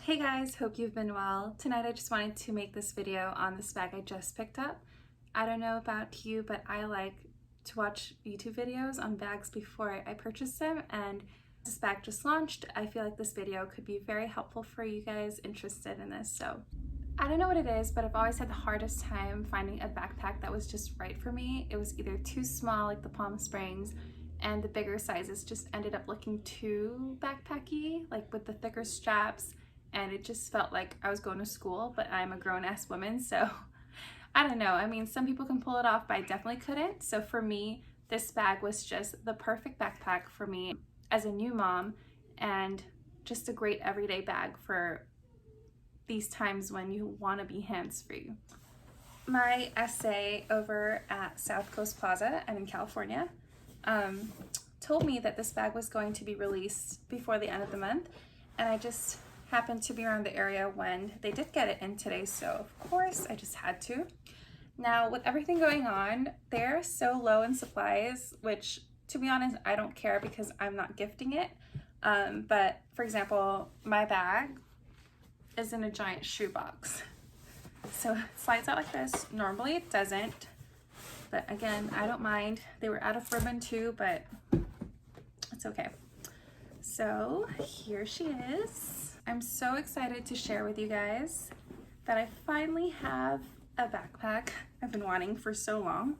Hey guys, hope you've been well. Tonight I just wanted to make this video on this bag I just picked up. I don't know about you, but I like to watch YouTube videos on bags before I purchase them, and this bag just launched. I feel like this video could be very helpful for you guys interested in this. So I don't know what it is, but I've always had the hardest time finding a backpack that was just right for me. It was either too small, like the Palm Springs, and the bigger sizes just ended up looking too backpacky, like with the thicker straps, and it just felt like I was going to school, but I'm a grown-ass woman, so I don't know. I mean, some people can pull it off, but I definitely couldn't. So for me, this bag was just the perfect backpack for me as a new mom, and just a great everyday bag for these times when you want to be hands-free. My essay over at South Coast Plaza, I'm in California, told me that this bag was going to be released before the end of the month, and I just happened to be around the area when they did get it in today, so of course I just had to. Now, with everything going on, they're so low in supplies, which to be honest, I don't care because I'm not gifting it. But for example, my bag is in a giant shoebox. So it slides out like this. Normally it doesn't, but again, I don't mind. They were out of ribbon too, but it's okay. So here she is. I'm so excited to share with you guys that I finally have a backpack I've been wanting for so long.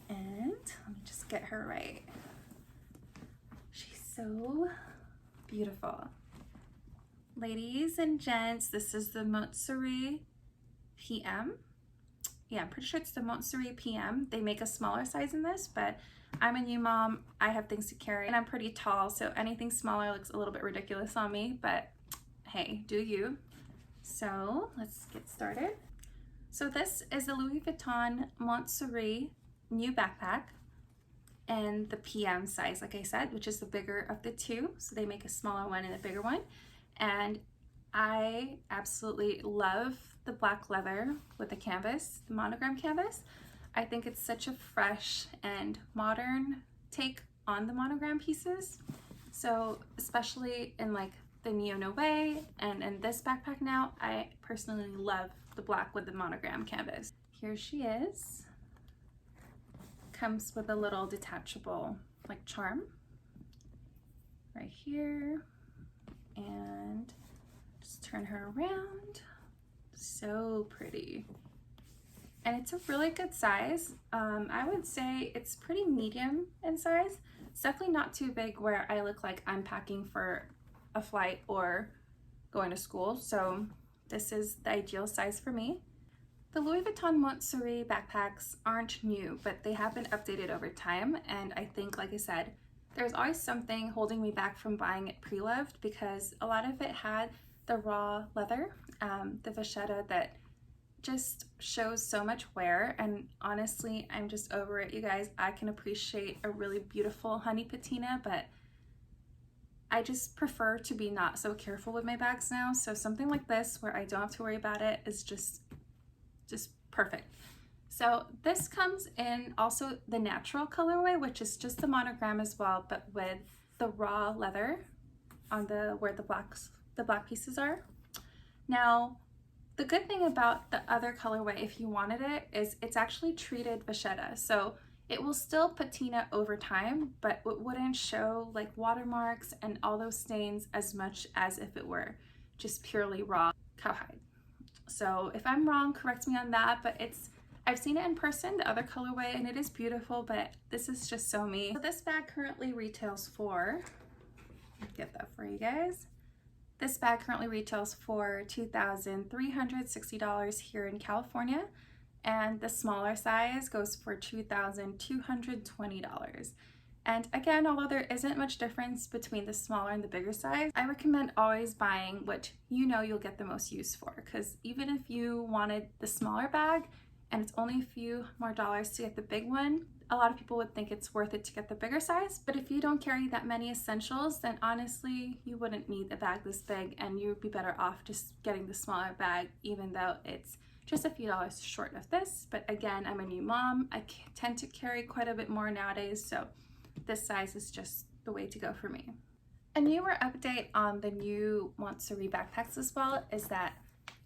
And let me just get her right. She's so beautiful. Ladies and gents, this is the Montsouris PM. Yeah, I'm pretty sure it's the Montsouris PM. They make a smaller size in this, but I'm a new mom, I have things to carry, and I'm pretty tall, so anything smaller looks a little bit ridiculous on me, but hey, do you. So let's get started. So this is the Louis Vuitton Montsouris new backpack, and the PM size, like I said, which is the bigger of the two. So they make a smaller one and a bigger one. And I absolutely love the black leather with the canvas, the Monogram canvas. I think it's such a fresh and modern take on the Monogram pieces. So especially in like the Noir and this backpack now, I personally love the black with the Monogram canvas. Here she is. Comes with a little detachable like charm right here, and just turn her around. So pretty. And it's a really good size. I would say it's pretty medium in size. It's definitely not too big where I look like I'm packing for a flight or going to school. So this is the ideal size for me. The Louis Vuitton Montsouris backpacks aren't new, but they have been updated over time. And I think, like I said, there's always something holding me back from buying it pre-loved because a lot of it had the raw leather, the vachetta that just shows so much wear, and honestly I'm just over it, you guys. I can appreciate a really beautiful honey patina, but I just prefer to be not so careful with my bags now. So something like this where I don't have to worry about it is just perfect. So this comes in also the natural colorway, which is just the Monogram as well, but with the raw leather on the where the black pieces are. Now, the good thing about the other colorway, if you wanted it, is it's actually treated vachetta. So it will still patina over time, but it wouldn't show like watermarks and all those stains as much as if it were just purely raw cowhide. So if I'm wrong, correct me on that, but I've seen it in person, the other colorway, and it is beautiful, but this is just so me. So this bag currently retails for, get that for you guys. This bag currently retails for $2,360 here in California, and the smaller size goes for $2,220. And again, although there isn't much difference between the smaller and the bigger size, I recommend always buying what you know you'll get the most use for, because even if you wanted the smaller bag and it's only a few more dollars to get the big one, a lot of people would think it's worth it to get the bigger size. But if you don't carry that many essentials, then honestly, you wouldn't need a bag this big, and you would be better off just getting the smaller bag, even though it's just a few dollars short of this. But again, I'm a new mom. I tend to carry quite a bit more nowadays, so this size is just the way to go for me. A newer update on the new Montsouris backpacks as well is that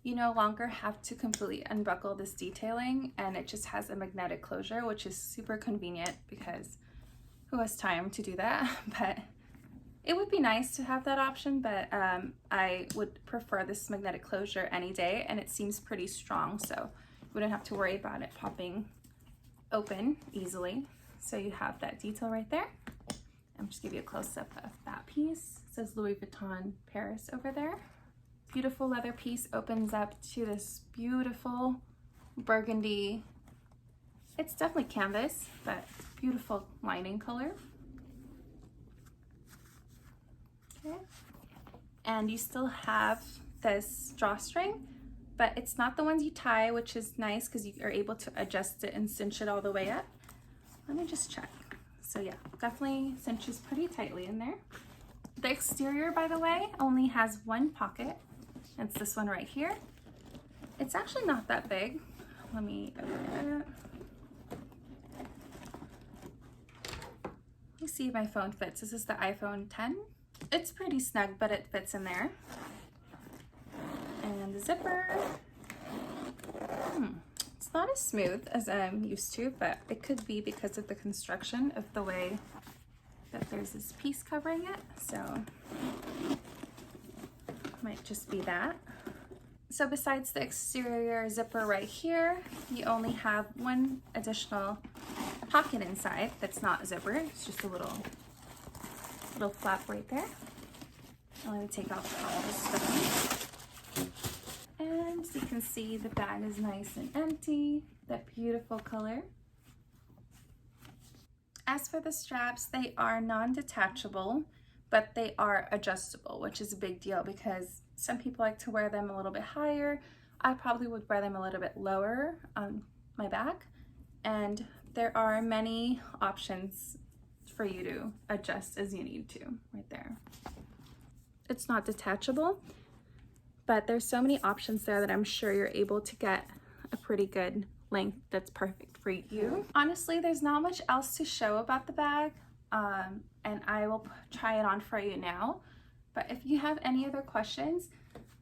you no longer have to completely unbuckle this detailing, and it just has a magnetic closure, which is super convenient because who has time to do that? But it would be nice to have that option, but I would prefer this magnetic closure any day, and it seems pretty strong, so you wouldn't have to worry about it popping open easily. So you have that detail right there. I'm just give you a close-up of that piece. It says Louis Vuitton Paris over there. Beautiful leather piece opens up to this beautiful burgundy. It's definitely canvas, but beautiful lining color. Okay. And you still have this drawstring, but it's not the ones you tie, which is nice because you are able to adjust it and cinch it all the way up. Let me just check. So yeah, definitely cinches pretty tightly in there. The exterior, by the way, only has one pocket. It's this one right here. It's actually not that big. Let me open it. Let me see if my phone fits. This is the iPhone 10. It's pretty snug, but it fits in there. And the zipper. It's not as smooth as I'm used to, but it could be because of the construction of the way that there's this piece covering it. So might just be that. So besides the exterior zipper right here, you only have one additional pocket inside that's not zipper. It's just a little flap right there. Let me take off all this stuff. And so you can see the bag is nice and empty, that beautiful color. As for the straps, they are non-detachable, but they are adjustable, which is a big deal because some people like to wear them a little bit higher. I probably would wear them a little bit lower on my back. And there are many options for you to adjust as you need to, right there. It's not detachable, but there's so many options there that I'm sure you're able to get a pretty good length that's perfect for you. Honestly, there's not much else to show about the bag, and I will try it on for you now. But if you have any other questions,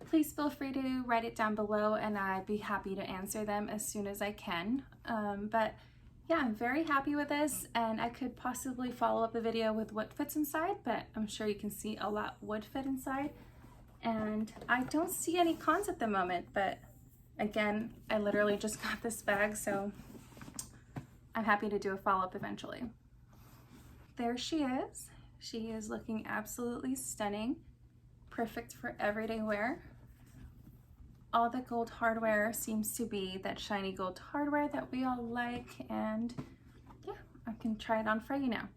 please feel free to write it down below, and I'd be happy to answer them as soon as I can. But yeah, I'm very happy with this, and I could possibly follow up a video with what fits inside, but I'm sure you can see a lot would fit inside. And I don't see any cons at the moment, but again, I literally just got this bag, so I'm happy to do a follow-up eventually. There she is. She is looking absolutely stunning, perfect for everyday wear. All the gold hardware seems to be that shiny gold hardware that we all like, and yeah, I can try it on for you now.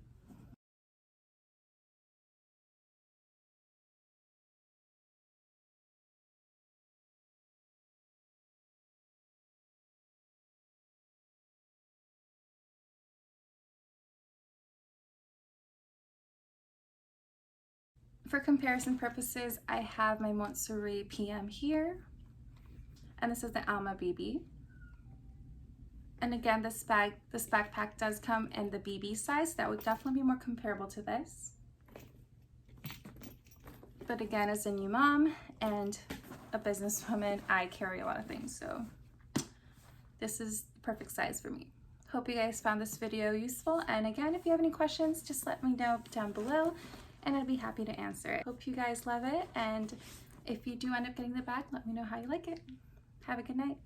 For comparison purposes, I have my Montsouris PM here, and this is the Alma BB. And again, this backpack does come in the BB size. That would definitely be more comparable to this. But again, as a new mom and a businesswoman, I carry a lot of things, so this is the perfect size for me. Hope you guys found this video useful, and again, if you have any questions, just let me know down below, and I'd be happy to answer it. Hope you guys love it, and if you do end up getting the bag, let me know how you like it. Have a good night.